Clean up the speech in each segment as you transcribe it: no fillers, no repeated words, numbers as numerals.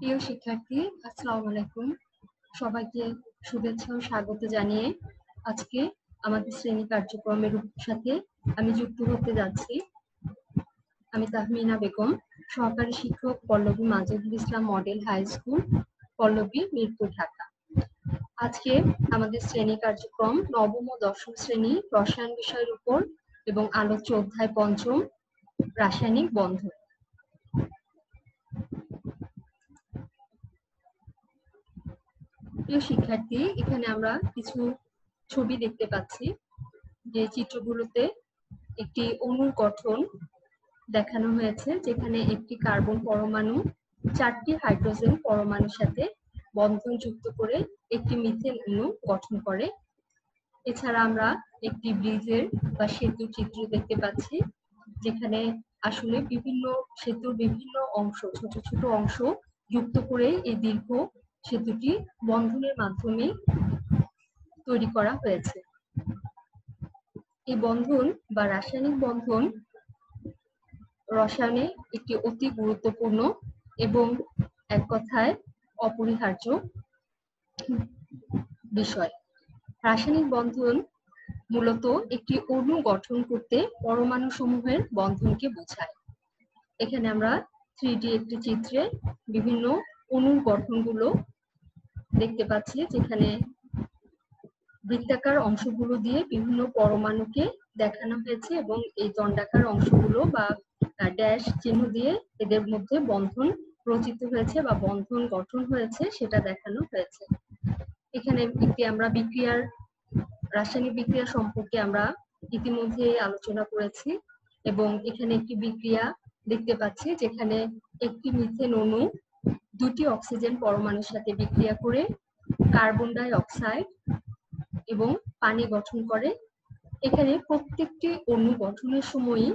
প্রিয় শিক্ষার্থী, আসসালামু আলাইকুম। সবাইকে শুভেচ্ছা ও স্বাগত জানিয়ে আজকে আমাদের শ্রেণী কার্যক্রমের সাথে আমি যুক্ত হতে যাচ্ছি। আমি তাহমিনা বেগম, সহকারী শিক্ষক, Pallabi Majedul Islam model high school, Pallabi, Mirpur, Dhaka. আজকে আমাদের শ্রেণী কার্যক্রম নবম ও দশম শ্রেণী রসায়ন বিষয়ের উপর এবং আলোচ্য অধ্যায় পঞ্চম রাসায়নিক বন্ধন। প্রিয় শিক্ষার্থী, এখানে আমরা কিছু ছবি দেখতে পাচ্ছি। যে চিত্রগুলোতে একটি অণুর গঠন দেখানো হয়েছে, যেখানে একটি কার্বন পরমাণু 4টি হাইড্রোজেন পরমাণুর সাথে বন্ধন যুক্ত করে একটি মিথেন অণু গঠন করে। এছাড়া আমরা একটি ব্রিজের বা সেতুর চিত্র দেখতে পাচ্ছি, যেখানে আসলে বিভিন্ন সেতুর বিভিন্ন অংশ, ছোট ছোট অংশ যুক্ত করে এই দীর্ঘ সেতুটি বন্ধনের মাধ্যমে তৈরি করা হয়েছে। এই বন্ধন বা রাসায়নিক বন্ধন রসায়নে একটি অতি গুরুত্বপূর্ণ এবং এক কথায় অপরিহার্য বিষয়। রাসায়নিক বন্ধন মূলত একটি অণু গঠন করতে পরমাণু সমূহের বন্ধনকে বোঝায়। এখানে আমরা 3D একটি চিত্রে বিভিন্ন অণুর গঠনগুলো দেখতে পাচ্ছি, যেখানে বৃত্তাকার অংশগুলো দিয়ে বিভিন্ন পরমাণুকে দেখানো হয়েছে এবং এই দণ্ডাকার অংশগুলো বা ড্যাশ চিহ্ন দিয়ে এদের মধ্যে বন্ধন রচিত হয়েছে বা বন্ধন গঠন হয়েছে সেটা দেখানো হয়েছে। এখানে একটি আমরা রাসায়নিক বিক্রিয়া সম্পর্কে আমরা ইতিমধ্যে আলোচনা করেছি এবং এখানে একটি বিক্রিয়া দেখতে পাচ্ছি, যেখানে একটি মিথেন অণু 2টি অক্সিজেন পরমাণুর সাথে বিক্রিয়া করে কার্বন ডাই অক্সাইড এবং পানি গঠন করে। এখানে প্রত্যেকটি অণু গঠনের সময়ই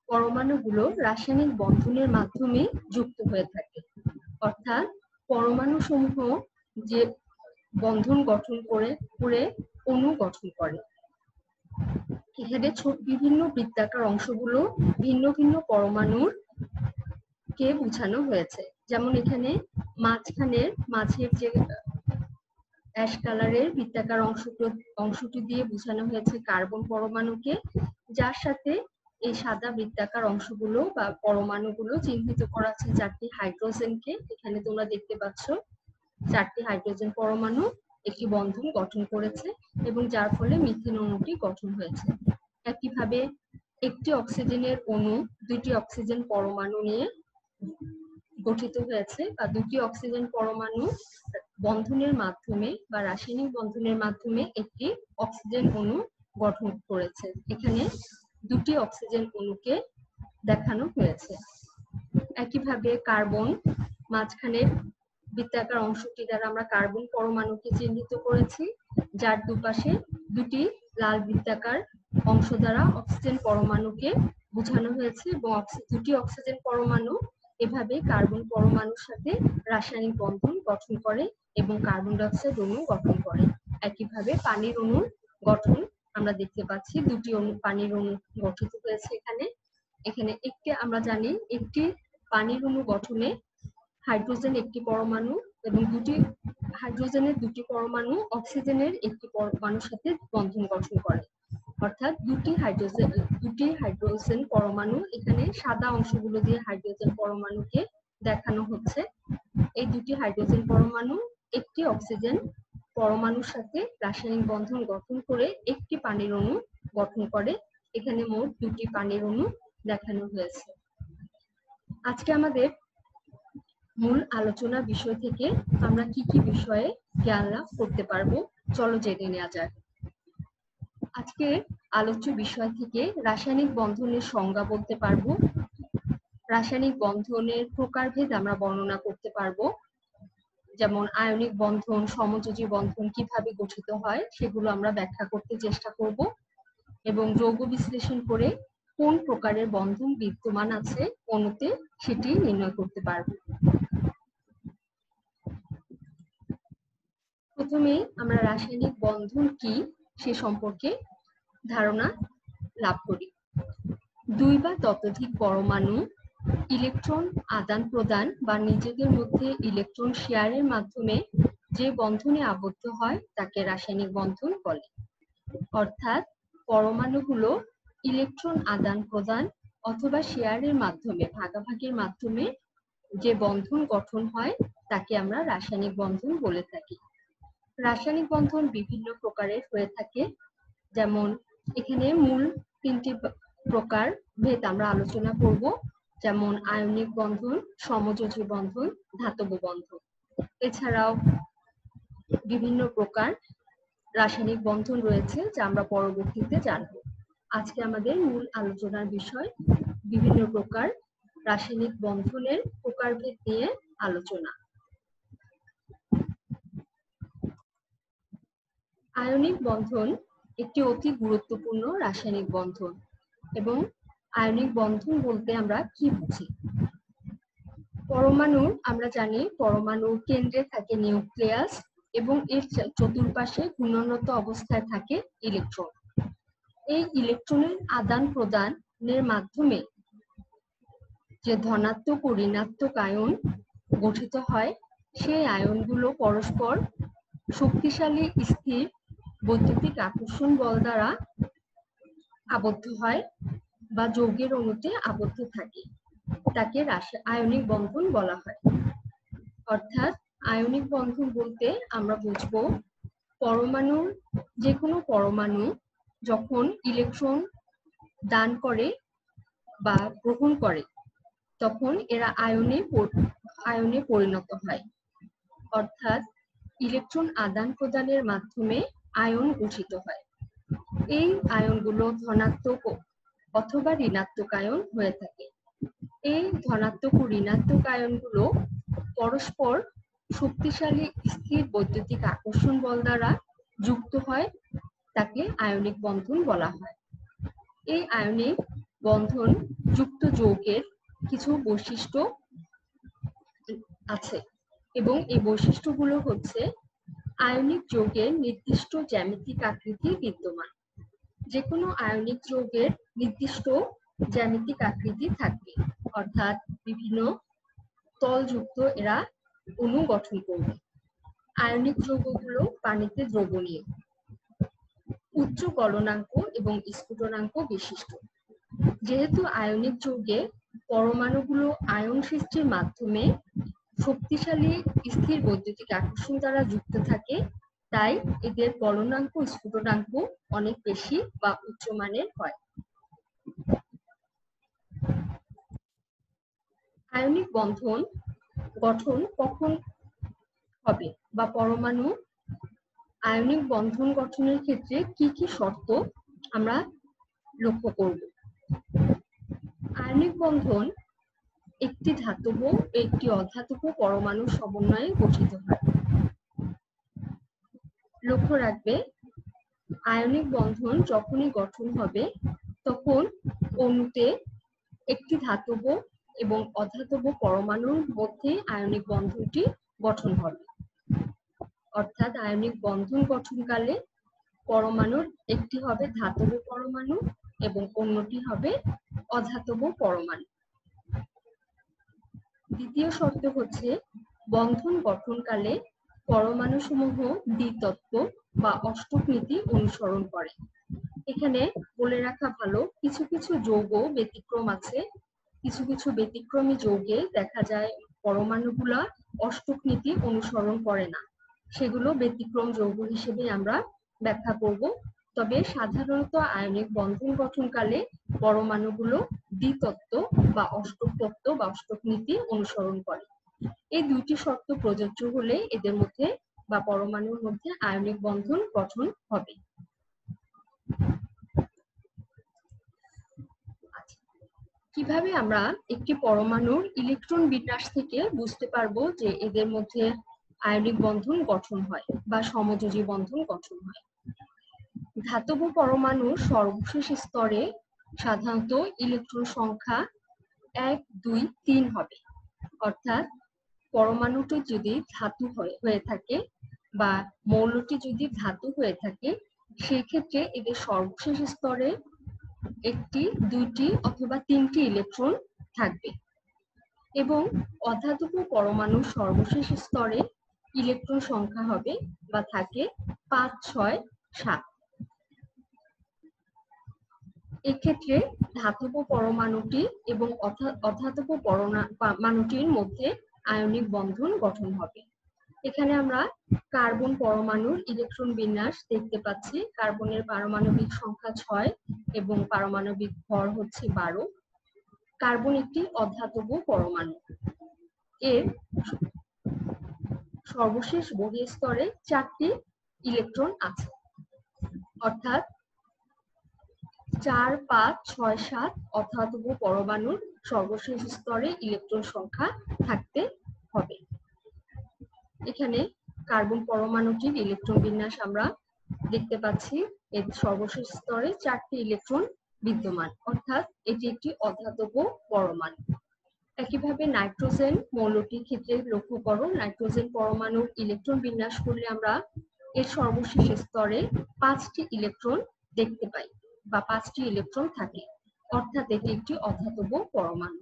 পরমাণুগুলো রাসায়নিক বন্ধনের মাধ্যমে যুক্ত হয়ে থাকে, অর্থাৎ পরমাণু সমূহ যে বন্ধন গঠন করে অণু গঠন করে। এখানে বিভিন্ন বৃত্তাকার অংশগুলো ভিন্ন ভিন্ন পরমাণুর কে বোঝানো হয়েছে। যেমন এখানে মাঝের যে অ্যাশ কালারের বৃত্তাকার অংশটি দিয়ে বোঝানো হয়েছে কার্বন পরমাণুকে, যার সাথে এই সাদা বৃত্তাকার অংশগুলো বা পরমাণুগুলো চিহ্নিত করা আছে 4টি হাইড্রোজেনকে। এখানে তোমরা দেখতে পাচ্ছ 4টি হাইড্রোজেন পরমাণু একটি বন্ধন গঠন করেছে এবং যার ফলে মিথেন অণুটি গঠন হয়েছে। একইভাবে একটি অক্সিজেনের অণু 2টি অক্সিজেন পরমাণু নিয়ে গঠিত হয়েছে বা 2টি অক্সিজেন পরমাণু বন্ধনের মাধ্যমে বা রাসায়নিক বন্ধনের মাধ্যমে একটি অক্সিজেন অণু গঠন করেছে। এখানে 2টি অক্সিজেন অণুকে দেখানো হয়েছে। একইভাবে কার্বন মাঝখানের বৃত্তাকার অংশটি দ্বারা আমরা কার্বন পরমাণুকে চিহ্নিত করেছি, যার দুপাশে 2টি লাল বৃত্তাকার অংশ দ্বারা অক্সিজেন পরমাণুকে বোঝানো হয়েছে এবং 2টি অক্সিজেন পরমাণু এভাবে কার্বন পরমাণুর সাথে রাসায়নিক বন্ধন গঠন করে এবং কার্বন ডাই অক্সাইড অণু গঠন করে। একইভাবে পানির অণুর গঠন আমরা দেখতে পাচ্ছি, 2টি পানির অণু গঠিত হয়েছে। এখানে আমরা জানি একটি পানির অণু গঠনে হাইড্রোজেন একটি পরমাণু এবং হাইড্রোজেনের 2টি পরমাণু অক্সিজেনের একটি পরমাণুর সাথে বন্ধন গঠন করে, অর্থাৎ 2টি হাইড্রোজেন পরমাণু। এখানে সাদা অংশগুলো দিয়ে হাইড্রোজেন পরমাণুকে দেখানো হচ্ছে। এই 2টি হাইড্রোজেন পরমাণু একটি অক্সিজেন পরমাণুর সাথে রাসায়নিক বন্ধন গঠন করে একটি পানির অণু গঠন করে। এখানে মোট 2টি পানির অণু দেখানো হয়েছে। আজকে আমাদের মূল আলোচনা বিষয় থেকে আমরা কি কি বিষয়ে জ্ঞান লাভ করতে পারবো, চলো জেনে নেওয়া যাক। আজকে আলোচ্য বিষয় থেকে রাসায়নিক বন্ধনের সংজ্ঞা বলতে পারবো, রাসায়নিক বন্ধনের প্রকারভেদ আমরা বর্ণনা করতে পারবো, যেমন আয়নিক বন্ধন, সমযোজী বন্ধন কিভাবে গঠিত হয় সেগুলো আমরা ব্যাখ্যা করতে চেষ্টা করব এবং যৌগ বিশ্লেষণ করে কোন প্রকারের বন্ধন বিদ্যমান আছে অণুতে সেটি নির্ণয় করতে পারব। প্রথমেই আমরা রাসায়নিক বন্ধন কি সে সম্পর্কে ধারণা লাভ করি। 2 বা ততোধিক পরমাণু ইলেকট্রন আদান প্রদান বা নিজেদের মধ্যে ইলেকট্রন শেয়ারের মাধ্যমে যে বন্ধনে আবদ্ধ হয় তাকে রাসায়নিক বন্ধন বলে। অর্থাৎ পরমাণুগুলো ইলেকট্রন আদান প্রদান অথবা শেয়ারের মাধ্যমে, ভাগাভাগির মাধ্যমে যে বন্ধন গঠন হয় তাকে আমরা রাসায়নিক বন্ধন বলে থাকি। রাসায়নিক বন্ধন বিভিন্ন প্রকারের হয়ে থাকে, যেমন এখানে মূল 3টি প্রকার ভেদ আমরা আলোচনা করব, যেমন আয়নিক বন্ধন, সমযোজী বন্ধন, ধাতব বন্ধন। এছাড়াও বিভিন্ন প্রকার রাসায়নিক বন্ধন রয়েছে যা আমরা পরবর্তীতে জানব। আজকে আমাদের মূল আলোচনার বিষয় বিভিন্ন প্রকার রাসায়নিক বন্ধনের প্রকারভেদ নিয়ে আলোচনা। আয়নিক বন্ধন একটি অতি গুরুত্বপূর্ণ রাসায়নিক বন্ধন। এবং আয়নিক বন্ধন বলতে আমরা কি বুঝি? পরমাণু, আমরা জানি পরমাণুর কেন্দ্রে থাকে নিউক্লিয়াস এবং এর চতুর্পাশে ঘূর্ণনত অবস্থায় থাকে ইলেকট্রন। এই ইলেকট্রনের আদান প্রদানের মাধ্যমে যে ধনাত্মক ও ঋণাত্মক আয়ন গঠিত হয়, সেই আয়নগুলো পরস্পর শক্তিশালী স্থির বৈদ্যুতিক আকর্ষণ বল দ্বারা আবদ্ধ হয় বা যৌগের অণুতে আবদ্ধ থাকে, তাকে আয়নিক বন্ধন বলা হয়। অর্থাৎ আয়নিক বন্ধন বলতে আমরা বুঝবো পরমাণুর যে কোনো পরমাণু যখন ইলেকট্রন দান করে বা গ্রহণ করে তখন এরা আয়নে পরিণত হয়। অর্থাৎ ইলেকট্রন আদান প্রদানের মাধ্যমে আয়ন গঠিত হয়। এই আয়নগুলো ধনাত্মক অথবা ঋণাত্মক আয়ন হয়ে থাকে। এই ধনাত্মক ও ঋণাত্মক আয়নগুলো পরস্পর শক্তিশালী স্থির বৈদ্যুতিক আকর্ষণ বল দ্বারা যুক্ত হয়, তাকে আয়নিক বন্ধন বলা হয়। এই আয়নিক বন্ধন যুক্ত যৌগের কিছু বৈশিষ্ট্য আছে এবং এই বৈশিষ্ট্যগুলো হচ্ছে আয়নিক যৌগের নির্দিষ্ট জ্যামিতিক আকৃতি বিদ্যমান। যে কোনো আয়নিক যৌগের নির্দিষ্ট জ্যামিতিক আকৃতি থাকবে, অর্থাৎ বিভিন্ন তলযুক্ত এরা অণু গঠন করবে। আয়নিক যৌগগুলো পানিতে দ্রবণীয়, উচ্চ গলনাঙ্ক এবং স্ফুটনাঙ্ক বিশিষ্ট। যেহেতু আয়নিক যৌগে পরমাণুগুলো আয়ন সৃষ্টির মাধ্যমে শক্তিশালী স্থির বৈদ্যুতিক আকর্ষণ দ্বারা যুক্ত থাকে, তাই এদের গলনাঙ্ক স্ফুটনাঙ্ক অনেক বেশি বা উচ্চমানের হয়। আয়নিক বন্ধন গঠন কখন হবে বা পরমাণু আয়নিক বন্ধন গঠনের ক্ষেত্রে কি কি শর্ত আমরা লক্ষ্য করব? আয়নিক বন্ধন একটি ধাতব ও একটি অধাতব পরমাণুর সমন্বয়ে গঠিত হয়। লক্ষ্য রাখবে, আয়নিক বন্ধন যখনই গঠন হবে তখন অণুতে একটি ধাতব এবং অধাতব পরমাণুর মধ্যে আয়নিক বন্ধনটি গঠন হবে। অর্থাৎ আয়নিক বন্ধন গঠনকালে পরমাণুর একটি হবে ধাতব পরমাণু এবং অন্যটি হবে অধাতব পরমাণু। দ্বিতীয় শর্ত হচ্ছে বন্ধন গঠনকালে পরমাণুসমূহ দ্বিতত্ব বা অষ্টক নীতি অনুসরণ করে। এখানে বলে রাখা ভালো, কিছু কিছু যৌগ ব্যতিক্রম আছে। কিছু কিছু ব্যতিক্রমী যৌগে দেখা যায় পরমাণুগুলা অষ্টক নীতি অনুসরণ করে না, সেগুলো ব্যতিক্রম যৌগ হিসেবে আমরা ব্যাখ্যা করব। তবে সাধারণত আয়নিক বন্ধন গঠনকালে পরমাণুগুলো দ্বিতত্ব বা অষ্টক তত্ত্ব বা অষ্টক নীতি অনুসরণ করে। এই দুইটি শর্ত প্রযোজ্য হলে এদের মধ্যে বা পরমাণুর মধ্যে আয়নিক বন্ধন গঠন হবে। কিভাবে আমরা একটি পরমাণুর ইলেকট্রন বিন্যাস থেকে বুঝতে পারবো যে এদের মধ্যে আয়নিক বন্ধন গঠন হয় বা সমযোজী বন্ধন গঠন হয়? ধাতব পরমাণুর সর্বশেষ স্তরে সাধারণত ইলেকট্রন সংখ্যা 1, 2, 3 হবে। অর্থাৎ পরমাণুটি যদি ধাতু হয়ে থাকে বা মৌলটি যদি ধাতু হয়ে থাকে, সেই ক্ষেত্রে এদের সর্বশেষ স্তরে 1টি, 2টি অথবা 3টি ইলেকট্রন থাকবে। এবং অধাতব পরমাণুর সর্বশেষ স্তরে ইলেকট্রন সংখ্যা হবে বা থাকে 5, 6, 7। এক্ষেত্রে ধাতব পরমাণুটি এবং অধাতব পরমাণুটির মধ্যে আয়নিক বন্ধন গঠন হবে। এখানে আমরা কার্বন পরমাণুর ইলেকট্রন বিন্যাস দেখতে পাচ্ছি। কার্বনের পারমাণবিক সংখ্যা 6 এবং পারমাণবিক ভর হচ্ছে 12। কার্বন একটি অধাতব পরমাণু। এর সর্বশেষ বহিঃস্তরে 4টি ইলেকট্রন আছে, অর্থাৎ 4, 5, 6, 7 অধাতব পরমাণুর সর্বশেষ স্তরে ইলেকট্রন সংখ্যা থাকতে হবে। এখানে কার্বন পরমাণুটির ইলেকট্রন বিন্যাস আমরা দেখতে পাচ্ছি। এর সর্বশেষ স্তরে 4টি ইলেকট্রন বিদ্যমান, অর্থাৎ এটি একটি অধাতব পরমাণু। একইভাবে নাইট্রোজেন মৌলটির ক্ষেত্রে লক্ষ্য করো, নাইট্রোজেন পরমাণুর ইলেকট্রন বিন্যাস করলে আমরা এর সর্বশেষ স্তরে 5টি ইলেকট্রন দেখতে পাই বা 5টি ইলেকট্রন থাকে, অর্থাৎ এটি একটি অধাতব পরমাণু।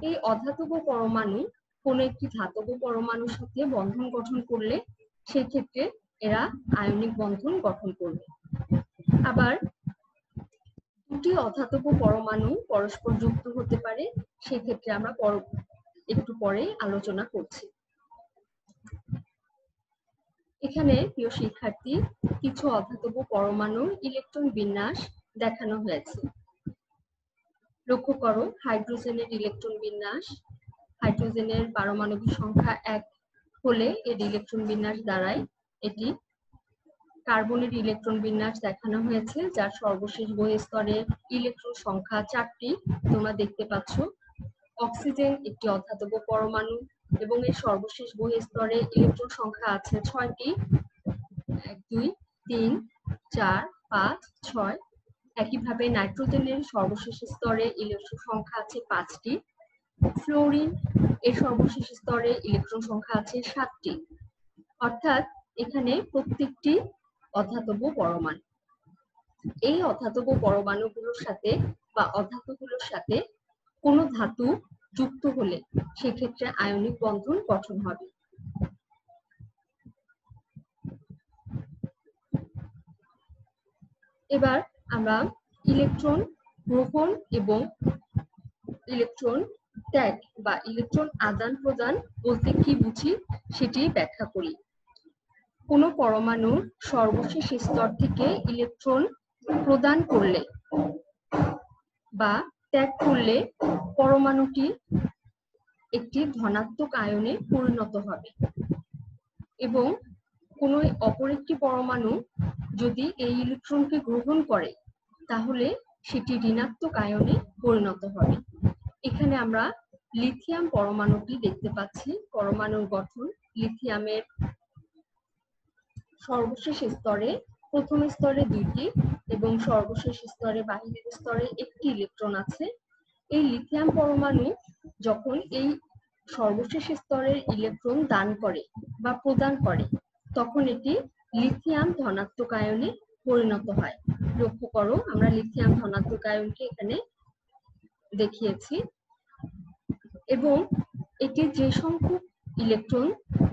এই অধাতব পরমাণু কোনো একটি ধাতব পরমাণুর সাথে বন্ধন গঠন করলে সেই ক্ষেত্রে এরা আয়নিক বন্ধন গঠন করবে। আবার দুটি অধাতব পরমাণু পরস্পর যুক্ত হতে পারে, সেক্ষেত্রে আমরা একটু পরে আলোচনা করছি। এখানে প্রিয় শিক্ষার্থী, কিছু অধাতব পরমাণুর ইলেকট্রন বিন্যাস দেখানো হয়েছে। লক্ষ্য করো, হাইড্রোজেনের ইলেকট্রন বিন্যাস। হাইড্রোজেনের পারমাণবিক সংখ্যা 1 হলে এর ইলেকট্রন বিন্যাস দাঁড়ায় এটি। কার্বনের ইলেকট্রন বিন্যাস দেখানো হয়েছে, যার সর্বশেষ বহিঃস্তরে ইলেকট্রন সংখ্যা 4টি তোমরা দেখতে পাচ্ছ। অক্সিজেন একটি অধাতব পরমাণু এবং এর সর্বশেষ বহিঃস্তরে ইলেকট্রন সংখ্যা আছে 6টি। 1, 2, 3, 4, 5, 6। একইভাবে নাইট্রোজেনের সর্বশেষ স্তরে ইলেকট্রন সংখ্যা আছে 5টি। ফ্লোরিন এর সর্বশেষ স্তরে ইলেকট্রন সংখ্যা আছে 7টি, অর্থাৎ এখানে প্রত্যেকটি অধাতব পরমাণু। এই অধাতব পরমাণুগুলোর সাথে বা অধাতুগুলোর সাথে কোনো ধাতু যুক্ত হলে সেক্ষেত্রে আয়নিক বন্ধন গঠন হবে। এবার আমরা ইলেকট্রন গ্রহণ এবং ইলেকট্রন ত্যাগ বা ইলেকট্রন আদান প্রদান বলতে কি বুঝি সেটি ব্যাখ্যা করি। কোনো পরমাণুর সর্বশেষ স্তর থেকে ইলেকট্রন প্রদান করলে বা ত্যাগ করলে পরমাণুটি একটি ধনাত্মক আয়নে পরিণত হবে এবং কোনো অপর একটি পরমাণু যদি এই ইলেকট্রনকে গ্রহণ করে তাহলে সেটি ঋণাত্মক আয়নে পরিণত হবে। এখানে আমরা লিথিয়াম পরমাণুটি দেখতে পাচ্ছি। পরমাণুর গঠন, লিথিয়ামের সর্বশেষ স্তরে প্রথম স্তরে 2টি এবং সর্বশেষ স্তরে বাহিরের স্তরে 1টি ইলেকট্রন আছে। এই লিথিয়াম পরমাণু যখন এই সর্বশেষ স্তরের ইলেকট্রন দান করে বা প্রদান করে তখন এটি লিথিয়াম ধনাত্মক আয়নে পরিণত হয়। লক্ষ্য করো, আমরা লিথিয়াম ধনাত্মক আয়নকে এখানে দেখিয়েছি এবং এটি যে সংখ্যক ইলেকট্রন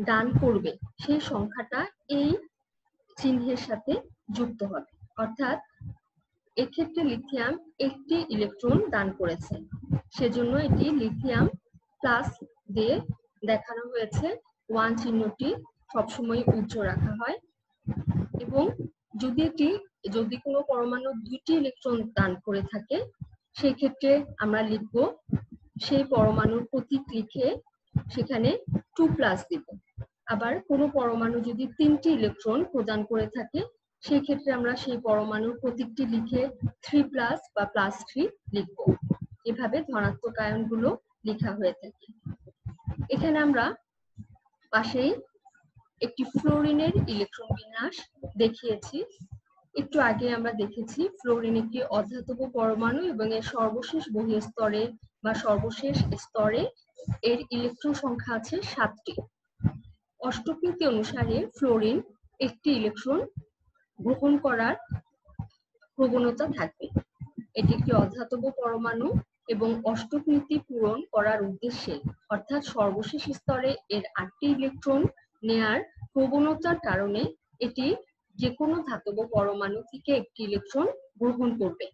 দান করবে সেই সংখ্যাটা এই চিহ্নের সাথে যুক্ত হবে, অর্থাৎ এক্ষেত্রে লিথিয়াম 1টি ইলেকট্রন দান করেছে, সেজন্য এটি লিথিয়াম প্লাস দিয়ে দেখানো হয়েছে। 1 চিহ্নটি সবসময় উজ্জ্বল রাখা হয় এবং যদি কোনো পরমাণু 2টি ইলেকট্রন দান করে থাকে সেই ক্ষেত্রে আমরা লিখব, সেই পরমাণুর প্রতীক লিখে সেখানে 2+ দিব। আবার কোনো পরমাণু যদি 3টি ইলেকট্রন প্রদান করে থাকে সেই ক্ষেত্রে আমরা সেই পরমাণুর প্রতীকটি লিখে 3+ বা +3 লিখব। এভাবে ধনাত্মক আয়নগুলো লেখা হয়ে থাকে। এখানে আমরা পাশেই একটি ফ্লোরিনের ইলেকট্রন বিন্যাস দেখিয়েছি। একটু আগে আমরা দেখেছি ফ্লোরিন একটি অধাতব পরমাণু এবং এর সর্বশেষ বহিঃস্তরে বা সর্বশেষ স্তরে এর ইলেকট্রন সংখ্যা আছে 7টি। অষ্টকীতি অনুসারে ফ্লোরিন একটি ইলেকট্রন গ্রহণ করার প্রবণতা থাকবে। এটি একটি অধাতব পরমাণু এবং অষ্টক নীতি পূরণ করার উদ্দেশ্যে অর্থাৎ সর্বশেষ স্তরে এর 8টি ইলেকট্রন নেয়ার প্রবণতার কারণে এটি যে কোনো ধাতব পরমাণু থেকে একটি ইলেকট্রন গ্রহণ করবে।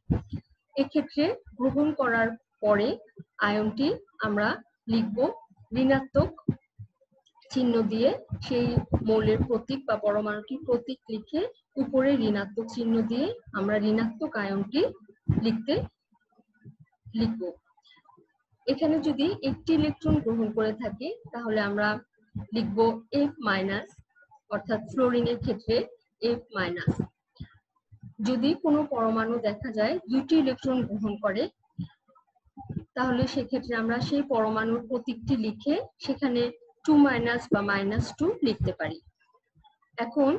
এক্ষেত্রে গ্রহণ করার পরে আয়নটি আমরা লিখব ঋণাত্মক চিহ্ন দিয়ে, সেই মৌলের প্রতীক বা পরমাণুটির প্রতীক লিখে উপরে ঋণাত্মক চিহ্ন দিয়ে আমরা ঋণাত্মক আয়নটি লিখব। এখানে যদি একটি ইলেকট্রন গ্রহণ করে থাকে তাহলে আমরা লিখব F মাইনাস, অর্থাৎ ফ্লোরিনের ক্ষেত্রে F মাইনাস। যদি কোনো পরমাণু দেখা যায় দুটি ইলেকট্রন গ্রহণ করে তাহলে সেক্ষেত্রে আমরা সেই পরমাণুর প্রতীকটি লিখে সেখানে 2 মাইনাস বা -2 লিখতে পারি। এখন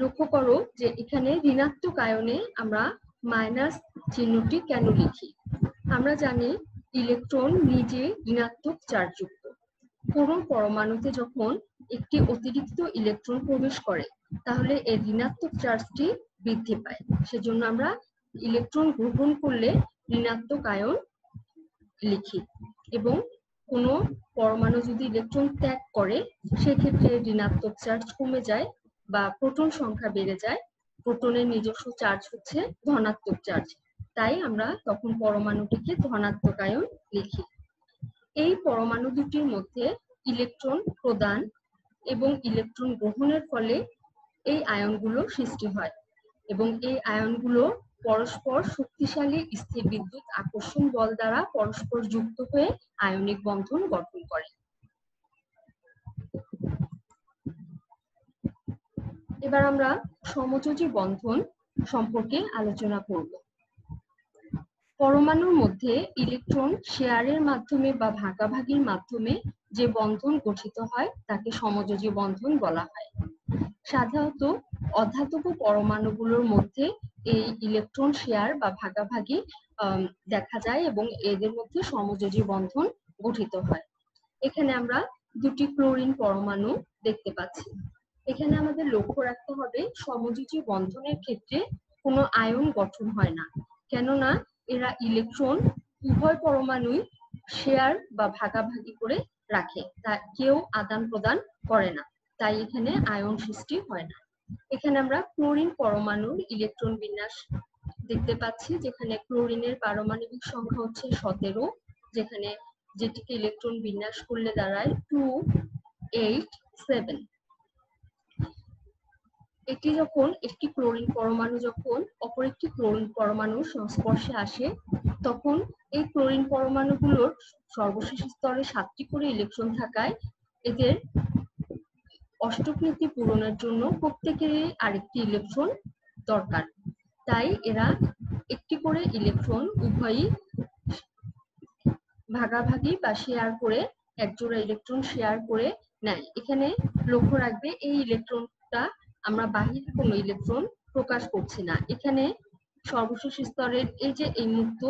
লক্ষ্য করো যে এখানে ঋণাত্মক আয়নে আমরা মাইনাস চিহ্নটি কেন লিখি। আমরা জানি ইলেকট্রন নিজে ঋণাত্মক চার্জযুক্ত। কোনো পরমাণুতে যখন একটি অতিরিক্ত ইলেকট্রন প্রবেশ করে তাহলে এর ঋণাত্মক চার্জটি বৃদ্ধি পায়। সেজন্য আমরা ইলেকট্রন গ্রহণ করলে ঋণাত্মক আয়ন লিখি, এবং কোনো পরমাণু যদি ইলেকট্রন ত্যাগ করে সেক্ষেত্রে ঋণাত্মক চার্জ কমে যায় বা প্রোটন সংখ্যা বেড়ে যায়। প্রোটনের নিজস্ব চার্জ হচ্ছে ধনাত্মক চার্জ, তাই আমরা তখন পরমাণুটিকে ধনাত্মক আয়ন লিখি। এই পরমাণু দুটির মধ্যে ইলেকট্রন প্রদান এবং ইলেকট্রন গ্রহণের ফলে এই আয়নগুলো সৃষ্টি হয়, এবং এই আয়নগুলো পরস্পর শক্তিশালী স্থির বিদ্যুৎ আকর্ষণ বল দ্বারা পরস্পর যুক্ত হয়ে আয়নিক বন্ধন গঠন করে। এবার আমরা সমযোজী বন্ধন সম্পর্কে আলোচনা করব। পরমাণুর মধ্যে ইলেকট্রন শেয়ারের মাধ্যমে বা ভাগাভাগির মাধ্যমে যে বন্ধন গঠিত হয় তাকে সমযোজী বন্ধন বলা হয়। সাধারণত অধাতব পরমাণুগুলোর মধ্যে এই ইলেকট্রন শেয়ার বা ভাগাভাগি দেখা যায় এবং এদের মধ্যে সমযোজী বন্ধন গঠিত হয়। এখানে আমরা দুটি ক্লোরিন পরমাণু দেখতে পাচ্ছি। এখানে আমাদের লক্ষ্য রাখতে হবে সমযোজী বন্ধনের ক্ষেত্রে কোনো আয়ন গঠন হয় না, কেননা এরা ইলেকট্রন উভয় পরমাণুই শেয়ার বা ভাগাভাগি করে রাখে, তা কেউ আদান প্রদান করে না, তাই এখানে আয়ন সৃষ্টি হয় না। এখানে আমরা ক্লোরিন পরমাণুর ইলেকট্রন বিন্যাস দেখতে পাচ্ছি, যেখানে ক্লোরিনের পারমাণবিক সংখ্যা হচ্ছে 17, যেখানে যেটিকে ইলেকট্রন বিন্যাস করলে দাঁড়ায় 2, 8, 7। এটি যখন একটি ক্লোরিন পরমাণু যখন অপর একটি ক্লোরিন পরমাণুর সংস্পর্শে আসে তখন এই ক্লোরিন পরমাণুগুলোর সর্বশেষ স্তরে 7টি করে ইলেকট্রন থাকায় এদের অষ্টক নীতি পূরণের জন্য প্রত্যেকেরই আরেকটি ইলেকট্রন দরকার, তাই এরা একটি করে ইলেকট্রন উভয়ই ভাগাভাগি বা শেয়ার করে একজোড়া ইলেকট্রন শেয়ার করে নেয়। এখানে লক্ষ্য রাখবে এই ইলেকট্রনটা আমরা বাহির কোনো ইলেকট্রন প্রকাশ করছি না। এখানে সর্বশেষ স্তরের এই যে এই মুক্ত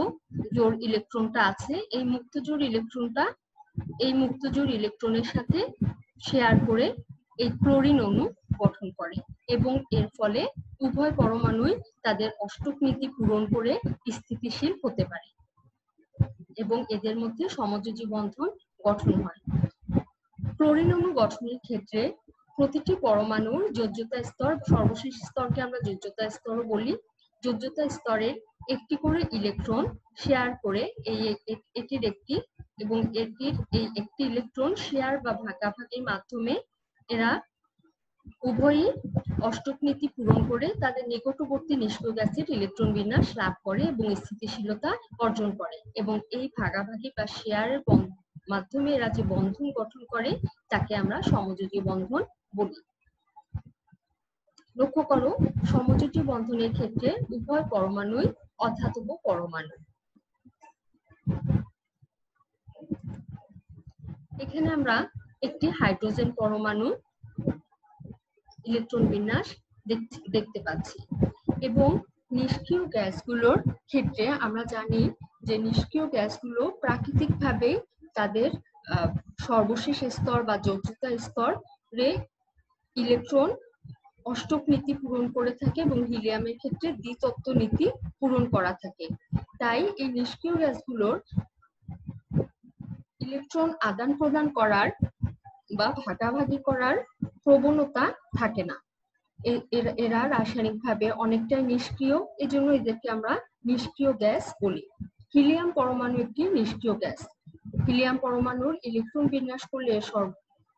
জোড় ইলেকট্রনটা আছে, এই মুক্ত জোড় ইলেকট্রনের সাথে শেয়ার করে এই ক্লোরিন অণু গঠন করে, এবং এর ফলে উভয় পরমাণুই তাদের অষ্টক নীতি পূরণ করে স্থিতিশীল হতে পারে এবং এদের মধ্যে সমযোজী বন্ধন গঠন হয়। ক্লোরিন অণু গঠনের ক্ষেত্রে প্রতিটি পরমাণুর যোজ্যতা স্তর, সর্বশেষ স্তরকে আমরা যোজ্যতা স্তরও বলি, যোজ্যতা স্তরের একটি করে ইলেকট্রন শেয়ার করে এটির একটি এবং এটির এই একটি ইলেকট্রন শেয়ার বা ভাগাভাগির মাধ্যমে এরা উভয়ই অষ্টক নীতি পূরণ করে তাদের নিকটবর্তী নিষ্ক্রিয় গ্যাসের ইলেকট্রন বিন্যাস লাভ করে এবং স্থিতিশীলতা অর্জন করে, এবং এই ভাগাভাগি বা শেয়ারের মাধ্যমে এরা যে বন্ধন গঠন করে তাকে আমরা সমযোজী বন্ধন বলি। লক্ষ্য করো সমযোজী বন্ধনের ক্ষেত্রে উভয় পরমাণুই অধাতব পরমাণু। এখানে আমরা একটি হাইড্রোজেন পরমাণু ইলেকট্রন বিন্যাস দেখতে পাচ্ছি, এবং নিষ্ক্রিয় গ্যাসগুলোর ক্ষেত্রে আমরা জানি যে নিষ্ক্রিয় গ্যাসগুলো প্রাকৃতিকভাবে তাদের সর্বশেষ স্তর বা যোজ্যতা স্তরে ইলেকট্রন অষ্টক নীতি পূরণ করে থাকে এবং হিলিয়ামের ক্ষেত্রে দ্বিতত্ত্ব নীতি পূরণ করা থাকে। তাই এই নিষ্ক্রিয় গ্যাসগুলোর ইলেকট্রন আদান প্রদান করার বা ভাগাভাগি করার প্রবণতা থাকে না। এরা রাসায়নিকভাবে অনেকটাই নিষ্ক্রিয়, এজন্য এদেরকে আমরা নিষ্ক্রিয় গ্যাস বলি। হিলিয়াম পরমাণু একটি নিষ্ক্রিয় গ্যাস। হিলিয়াম পরমাণুর ইলেকট্রন বিন্যাস করলে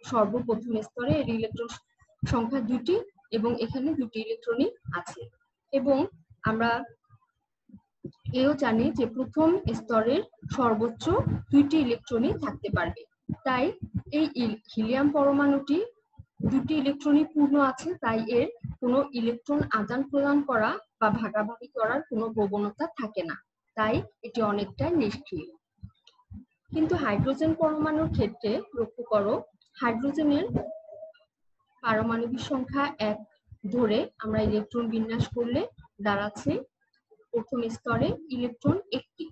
সর্বপ্রথম স্তরে এর ইলেকট্রন সংখ্যা 2টি এবং এখানে 2টি ইলেকট্রনই আছে। এবং আমরা এও জানি যে প্রথম স্তরের সর্বোচ্চ 2টি ইলেকট্রনই থাকতে পারবে। তাই এই হিলিয়াম পরমাণুটি 2টি ইলেকট্রনই পূর্ণ আছে, তাই এর কোনো ইলেকট্রন আদান প্রদান করা বা ভাগাভাগি করার কোনো প্রবণতা থাকে না, তাই এটি অনেকটাই নিষ্ক্রিয়। কিন্তু হাইড্রোজেন পরমাণুর ক্ষেত্রে লক্ষ্য করো, হাইড্রোজেনের পারমাণবিক সংখ্যা 1 ধরে আমরা ইলেকট্রন বিন্যাস করলে দাঁড়াচ্ছে প্রথম স্তরে ইলেকট্রন 1টি।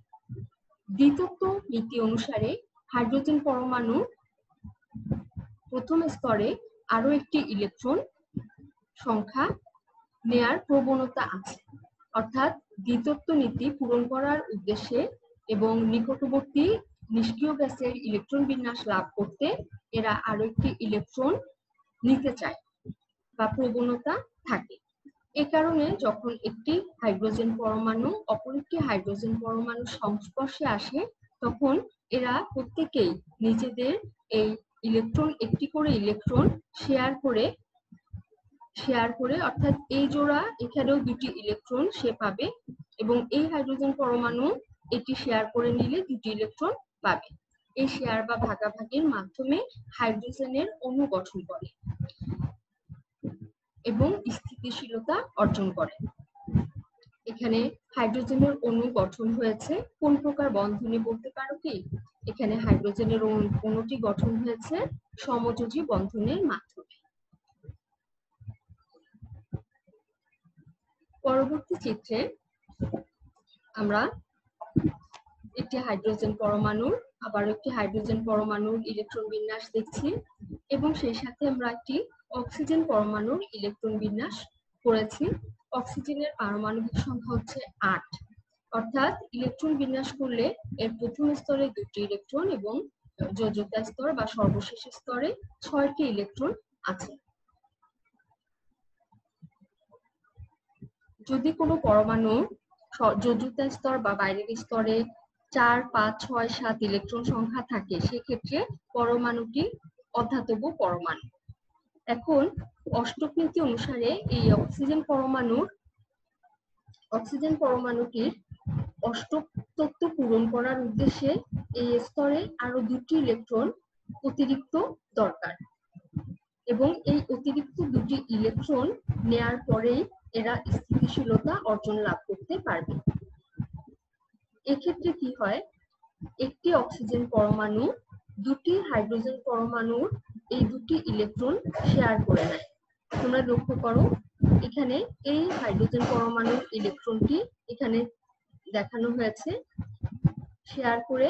দ্বিতত্ত্ব নীতি অনুসারে হাইড্রোজেন পরমাণু প্রথম স্তরে আরো একটি ইলেকট্রন সংখ্যা নেয়ার প্রবণতা আছে, অর্থাৎ দ্বিতত্ত্ব নীতি পূরণ করার উদ্দেশ্যে এবং নিকটবর্তী নিষ্ক্রিয় গ্যাসের ইলেকট্রন বিন্যাস লাভ করতে এরা আরো একটি ইলেকট্রন নিতে চায় বা প্রবণতা থাকে। এ কারণে যখন একটি হাইড্রোজেন পরমাণু অপর একটি হাইড্রোজেন পরমাণুর সংস্পর্শে আসে, তখন এরা প্রত্যেকেই নিজেদের এই ইলেকট্রন একটি করে ইলেকট্রন শেয়ার করে অর্থাৎ এই জোড়া এখানেও 2টি ইলেকট্রন সে পাবে এবং এই হাইড্রোজেন পরমাণু এটি শেয়ার করে নিলে 2টি ইলেকট্রন পাবে। এই শেয়ার বা ভাগাভাগির মাধ্যমে হাইড্রোজেনের অণু গঠন করে এবং স্থিতিশীলতা অর্জন করে। এখানে হাইড্রোজেনের অণু গঠন হয়েছে কোন প্রকার বন্ধনে বলতে পারো কি? এখানে হাইড্রোজেনের অণুটি গঠন হয়েছে সমযোজী বন্ধনের মাধ্যমে। পরবর্তী চিত্রে আমরা একটি হাইড্রোজেন পরমাণুর আবার একটি হাইড্রোজেন পরমাণুর ইলেকট্রন বিন্যাস দেখছি এবং সেই সাথে আমরা একটি অক্সিজেন পরমাণুর ইলেকট্রন বিন্যাস করেছি। অক্সিজেনের পারমাণবিক সংখ্যা হচ্ছে 8, অর্থাৎ ইলেকট্রন বিন্যাস করলে এর প্রথম স্তরে 2টি ইলেকট্রন এবং যোজ্যতা স্তর বা সর্বশেষ স্তরে 6টি ইলেকট্রন আছে। যদি কোনো পরমাণু যোজ্যতা স্তর বা বাইরের স্তরে 4, 5, 6, 7 ইলেকট্রন সংখ্যা থাকে, সেক্ষেত্রে পরমাণুটি অধাতব পরমাণু। এখন অষ্টক নীতি অনুসারে এই অক্সিজেন পরমাণুটির অষ্টক তত্ত্ব পূরণ করার উদ্দেশ্যে এই স্তরে আরো 2টি ইলেকট্রন অতিরিক্ত দরকার এবং এই অতিরিক্ত 2টি ইলেকট্রন নেয়ার পরেই এরা স্থিতিশীলতা অর্জন লাভ করতে পারবে। এক্ষেত্রে কি হয়, একটি অক্সিজেন পরমাণু 2টি হাইড্রোজেন পরমাণুর এই 2টি ইলেকট্রন শেয়ার করে নেয়। তোমরা লক্ষ্য করো, এখানে এই হাইড্রোজেন পরমাণুর ইলেকট্রনটি এখানে দেখানো হয়েছে শেয়ার করে।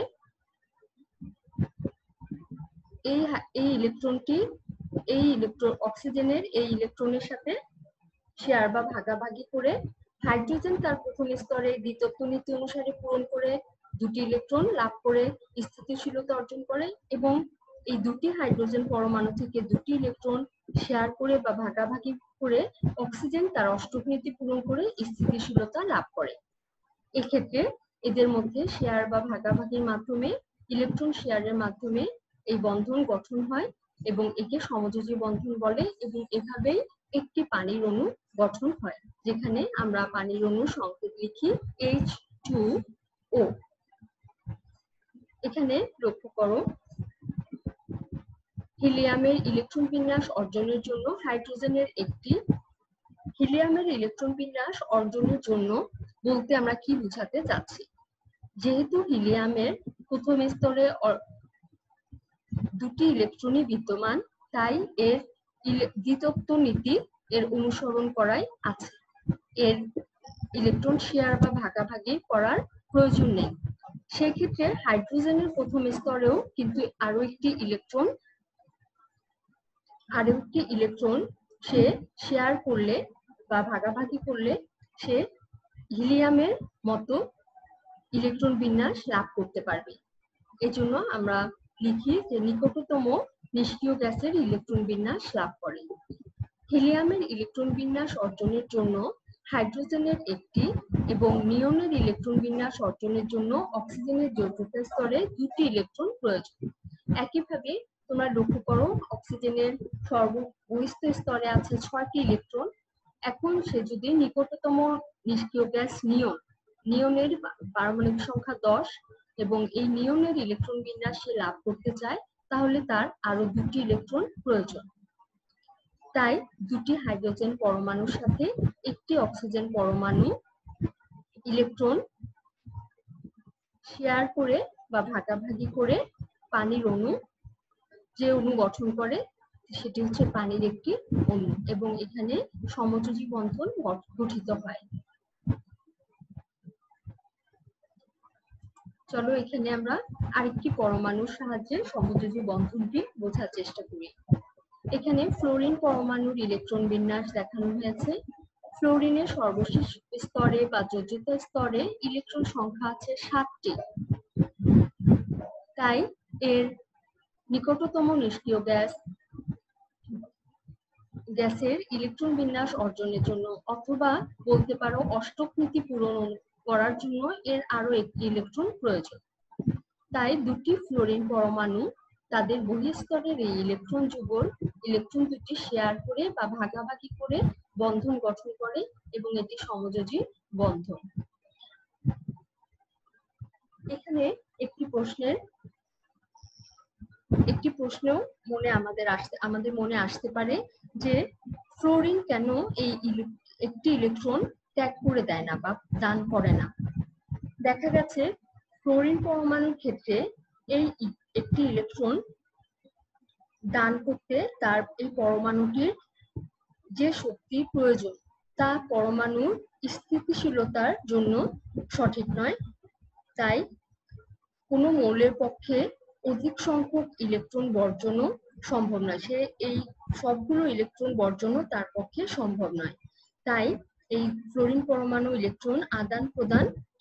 এই ইলেকট্রনটি অক্সিজেনের এই ইলেকট্রনের সাথে শেয়ার বা ভাগাভাগি করে হাইড্রোজেন তার প্রথম স্তরে দ্বিতত্ত্ব নীতি অনুসারে পূরণ করে 2টি ইলেকট্রন লাভ করে স্থিতিশীলতা অর্জন করে এবং এই 2টি হাইড্রোজেন পরমাণু থেকে 2টি ইলেকট্রন শেয়ার করে বা ভাগাভাগি করে অক্সিজেন তার অষ্টক নীতি পূরণ করে স্থিতিশীলতা লাভ করে। এক্ষেত্রে এদের মধ্যে শেয়ার বা ভাগাভাগির মাধ্যমে ইলেকট্রন শেয়ারের মাধ্যমে এই বন্ধন গঠন হয় এবং একে সমযোজী বন্ধন বলে এবং এভাবেই একটি পানির অণু গঠন হয়, যেখানে আমরা পানির অণুর সংকেত লিখি H2O। এখানে লক্ষ্য করো, হিলিয়ামের ইলেকট্রন বিন্যাস অর্জনের জন্য হিলিয়ামের ইলেকট্রন বিন্যাস অর্জনের জন্য বলতে আমরা কি বোঝাতে চাচ্ছি? যেহেতু হিলিয়ামের প্রথম স্তরে 2টি ইলেকট্রনই বিদ্যমান, তাই এর দ্বিতত্ত্ব নীতি এর অনুসরণ করাই আছে। এর ইলেকট্রন শেয়ার বা ভাগাভাগি করার প্রয়োজন নেই। সেক্ষেত্রে হাইড্রোজেনের প্রথম স্তরেও কিন্তু আরো একটি ইলেকট্রন সে শেয়ার করলে বা ভাগাভাগি করলে সে হিলিয়ামের মতো ইলেকট্রন বিন্যাস লাভ করতে পারবে। এজন্য আমরা লিখি যে নিকটতম নিষ্ক্রিয় গ্যাসের ইলেকট্রন বিন্যাস লাভ করে। হিলিয়ামের ইলেকট্রন বিন্যাস অর্জনের জন্য হাইড্রোজেনের একটি এবং নিয়নের ইলেকট্রন বিন্যাস অর্জনের জন্য অক্সিজেনের যৌগিক স্তরে দুটি ইলেকট্রন প্রয়োজন। একইভাবে তোমরা লক্ষ্য করো অক্সিজেনের সর্ববহিস্থ স্তরে আছে 6টি ইলেকট্রন। এখন সে যদি নিকটতম নিষ্ক্রিয় গ্যাস নিয়নের পারমাণবিক সংখ্যা 10 এবং এই নিয়নের ইলেকট্রন বিন্যাস সে লাভ করতে চায়, তাহলে তার আরো দুটি ইলেকট্রন প্রয়োজন। তাই দুটি হাইড্রোজেন পরমাণুর সাথে একটি অক্সিজেন পরমাণু ইলেকট্রন শেয়ার করে বা ভাগাভাগি করে পানির অণু যে অণু গঠন করে সেটি হচ্ছে পানির একটি অণু এবং এখানে সমযোজী বন্ধন গঠিত হয়। চলো এখানে আমরা আরেকটি পরমাণুর সাহায্যে সমযোজী বন্ধনটি বোঝার চেষ্টা করি। এখানে ফ্লোরিন পরমাণুর ইলেকট্রন বিন্যাস দেখানো হয়েছে। ফ্লোরিনের সর্বশেষ স্তরে বা যোজ্যতা স্তরে ইলেকট্রন সংখ্যা আছে 7টি। তাই এর নিকটতম নিষ্ক্রিয় গ্যাসের ইলেকট্রন বিন্যাস অর্জনের জন্য অথবা বলতে পারো অষ্টক নীতি পূরণ করার জন্য এর আরো একটি ইলেকট্রন প্রয়োজন। তাই দুটি ফ্লোরিন পরমাণু তাদের বহিঃস্তরের এই ইলেকট্রন যুগল ইলেকট্রন দুটি শেয়ার করে বা ভাগাভাগি করে বন্ধন গঠন করে এবং এটি সমযোজী বন্ধন। এখানে একটি প্রশ্ন আমাদের মনে আসতে পারে যে ফ্লোরিন কেন এই একটি ইলেকট্রন ত্যাগ করে দেয় না বা দান করে না। দেখা গেছে ফ্লোরিন পরমাণুর ক্ষেত্রে এই একটি ইলেকট্রন দান করতে তার এই পরমাণুটির যে শক্তি প্রয়োজন তা পরমাণুর স্থিতিশীলতার জন্য সঠিক নয়। তাই কোনো মৌলের পক্ষে অধিক সংখ্যক ইলেকট্রন বর্জনও সম্ভব নয়। সে এই সবগুলো ইলেকট্রন বর্জনও তার পক্ষে সম্ভব নয়। তাই এই ফ্লোরিন পরমাণু ইলেকট্রন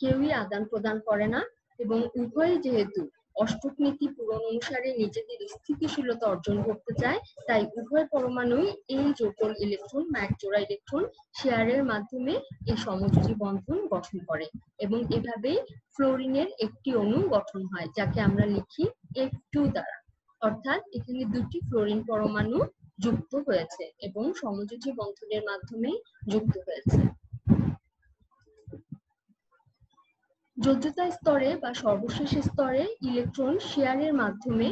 কেউই আদান প্রদান করে না এবং উভয়ে যেহেতু অষ্টক নীতি পূরণ অনুসারে নিজেদের স্থিতিশীলতা অর্জন করতে চায়, তাই উভয় পরমাণুই এই জোটল ইলেকট্রন বা একজোড়া ইলেকট্রন শেয়ারের মাধ্যমে এই সমযোজী বন্ধন গঠন করে এবং এভাবেই ফ্লোরিনের একটি অণু গঠন হয় যাকে আমরা লিখি F2 দ্বারা। অর্থাৎ এখানে দুটি ফ্লোরিন পরমাণু যুক্ত হয়েছে এবং সমযোজী বন্ধনের মাধ্যমে যুক্ত হয়েছে। যোজ্যতা স্তরে বা সর্বশেষ স্তরে ইলেকট্রন শেয়ারের মাধ্যমে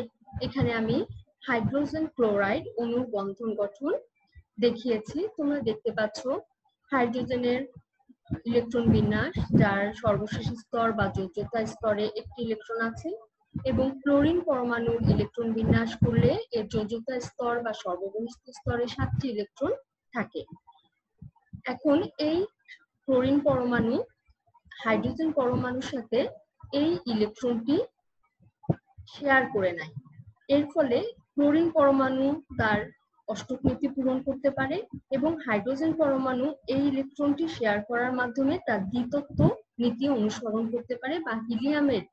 এখানে আমি হাইড্রোজেন ক্লোরাইড অণুর বন্ধন গঠন দেখিয়েছি। তোমরা দেখতে পাচ্ছ হাইড্রোজেনের ইলেকট্রন বিন্যাস যার সর্বশেষ স্তর বা যোজ্যতা স্তরে একটি ইলেকট্রন আছে এবং ক্লোরিন পরমাণুর ইলেকট্রন বিন্যাস করলে এর যোজ্যতা স্তর বা সর্ববহিস্থ স্তরে 7টি ইলেকট্রন থাকে। এখন এই ক্লোরিন পরমাণু হাইড্রোজেন পরমাণুর সাথে এই ইলেকট্রনটি শেয়ার করে নেয়। এর ফলে ক্লোরিন পরমাণু তার অষ্টক নীতি পূরণ করতে পারে এবং হাইড্রোজেন পরমাণু এই ইলেকট্রনটি শেয়ার করার মাধ্যমে তার দ্বিতত্ব নীতি অনুসরণ করতে পারে বা হিলিয়ামের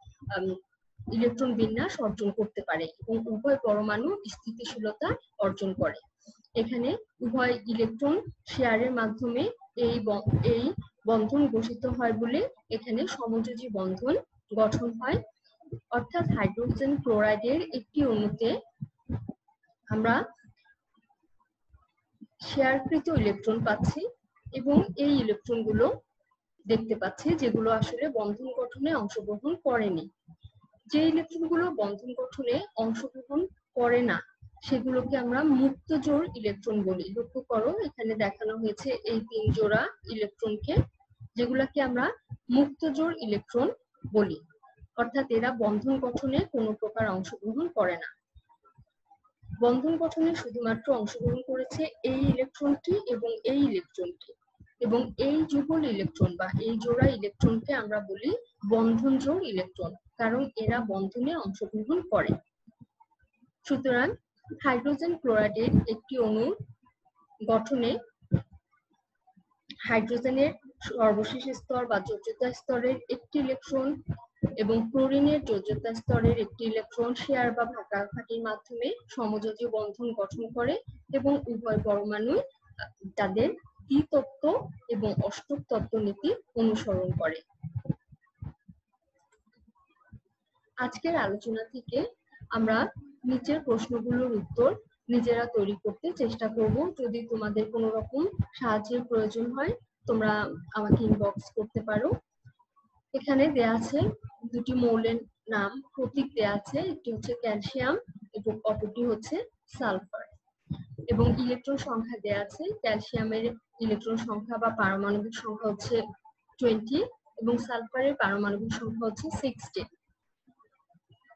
ইলেকট্রন বিন্যাস অর্জন করতে পারে এবং উভয় পরমাণু স্থিতিশীলতা অর্জন করে। এখানে উভয় ইলেকট্রন শেয়ারের মাধ্যমে এই বন্ধন গঠিত হয় বলে এখানে সমযোজী বন্ধন গঠন হয়। অর্থাৎ হাইড্রোজেন ক্লোরাইডের একটি অণুতে আমরা শেয়ারকৃত ইলেকট্রন পাচ্ছি এবং এই ইলেকট্রনগুলো দেখতে পাচ্ছি যেগুলো আসলে বন্ধন গঠনে অংশগ্রহণ করেনি। যে ইলেকট্রনগুলো বন্ধন গঠনে অংশগ্রহণ করে না সেগুলোকে আমরা মুক্ত জোড় ইলেকট্রন বলি। লক্ষ্য করো এখানে দেখানো হয়েছে এই 3 জোড়া ইলেকট্রনকে, যেগুলোকে আমরা মুক্ত জোড় ইলেকট্রন বলি। অর্থাৎ এরা বন্ধন গঠনে কোনো প্রকার অংশগ্রহণ করে না। বন্ধন গঠনে শুধুমাত্র অংশগ্রহণ করেছে এই ইলেকট্রনটি এবং এই ইলেকট্রনটি এবং এই যুগল ইলেকট্রন বা এই জোড়া ইলেকট্রনকে আমরা বলি বন্ধন জোড় ইলেকট্রন, কারণ এরা বন্ধনে অংশগ্রহণ করে। সুতরাং হাইড্রোজেন ক্লোরাইডের একটি অণুর গঠনে হাইড্রোজেনের সর্বশেষ স্তর বা যোজ্যতা স্তরের একটি ইলেকট্রন এবং ক্লোরিনের যোজ্যতা স্তরের একটি ইলেকট্রন শেয়ার বা ভাগাভাগির মাধ্যমে সমযোজী বন্ধন গঠন করে এবং উভয় পরমাণু তাদের দ্বিতত্ত্ব এবং অষ্টক তত্ত্ব নীতি অনুসরণ করে। আজকের আলোচনা থেকে আমরা নিচের প্রশ্নগুলোর উত্তর নিজেরা তৈরি করতে চেষ্টা করব। যদি তোমাদের কোনো রকম সাহায্যের প্রয়োজন হয় তোমরা আমাকে ইনবক্স করতে পারো। এখানে দেয়া আছে দুটি মৌলের নাম, প্রতীক দেয়া আছে, একটি হচ্ছে ক্যালসিয়াম এবং অপরটি হচ্ছে সালফার, এবং ইলেকট্রন সংখ্যা দেয়া আছে। ক্যালসিয়ামের ইলেকট্রন সংখ্যা বা পারমাণবিক সংখ্যা হচ্ছে 20 এবং সালফারের পারমাণবিক সংখ্যা হচ্ছে 60।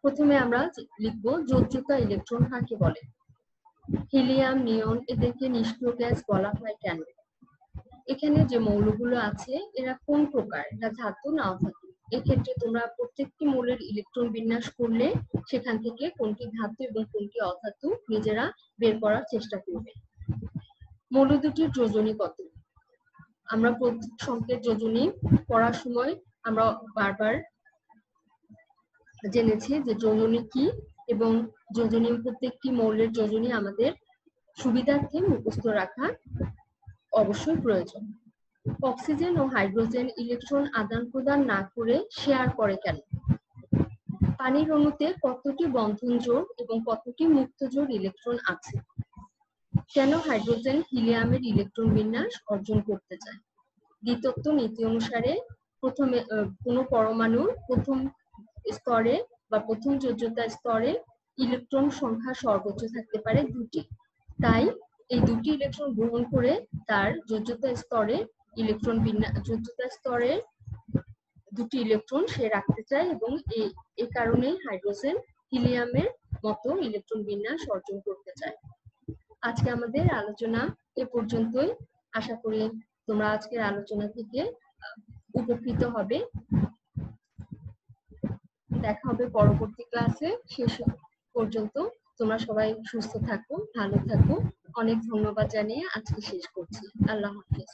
প্রথমে আমরা লিখব যোজ্যতা ইলেকট্রন কাকে বলে। হিলিয়াম, নিয়ন এদেরকে নিষ্ক্রিয় গ্যাস বলা হয় কেন? এখানে যে মৌলগুলো আছে এরা কোন প্রকার, এটা ধাতু না অধাতু? এক্ষেত্রে তোমরা প্রত্যেকটি মৌলের ইলেকট্রন বিন্যাস করলে সেখান থেকে কোনটি ধাতু এবং কোনটি অধাতু নিজেরা বের করার চেষ্টা করবে। মৌল দুটির যোজনী কত? আমরা প্রতীক সংকেত যোজনী পড়ার সময় আমরা বারবার জেনেছি যে যোজনী কি, এবং যোজনী প্রত্যেকটি মৌলের যোজনী আমাদের সুবিধার্থে মুখস্থ রাখা অবশ্যই প্রয়োজন। অক্সিজেন ও হাইড্রোজেন ইলেকট্রন আদান প্রদান না করে শেয়ার করে কেন? পানির অণুতে কতটি বন্ধন জোড় এবং কতটি মুক্ত জোড় ইলেকট্রন আছে? কেন হাইড্রোজেন হিলিয়ামের ইলেকট্রন বিন্যাস অর্জন করতে চায়? দ্বিতত্ত্ব নীতি অনুসারে প্রথমে কোনো পরমাণুর প্রথম স্তরে বা প্রথম যোজ্যতা স্তরে ইলেকট্রন সংখ্যা সর্বোচ্চ থাকতে পারে 2টি। তাই এই 2টি ইলেকট্রন গ্রহণ করে তার যোজ্যতা স্তরে ইলেকট্রন বিন্যাস, যোজ্যতা স্তরে 2টি ইলেকট্রন সে রাখতে চায়, এবং এই কারণেই হাইড্রোজেন হিলিয়ামের মতো ইলেকট্রন বিন্যাস অর্জন করতে চায়। আজকে আমাদের আলোচনা এ পর্যন্তই। আশা করি তোমরা আজকের আলোচনা থেকে উপকৃত হবে। দেখা হবে পরবর্তী ক্লাসে। শেষ পর্যন্ত তোমরা সবাই সুস্থ থাকো, ভালো থাকো। অনেক ধন্যবাদ জানিয়ে আজকে শেষ করছি। আল্লাহ হাফেজ।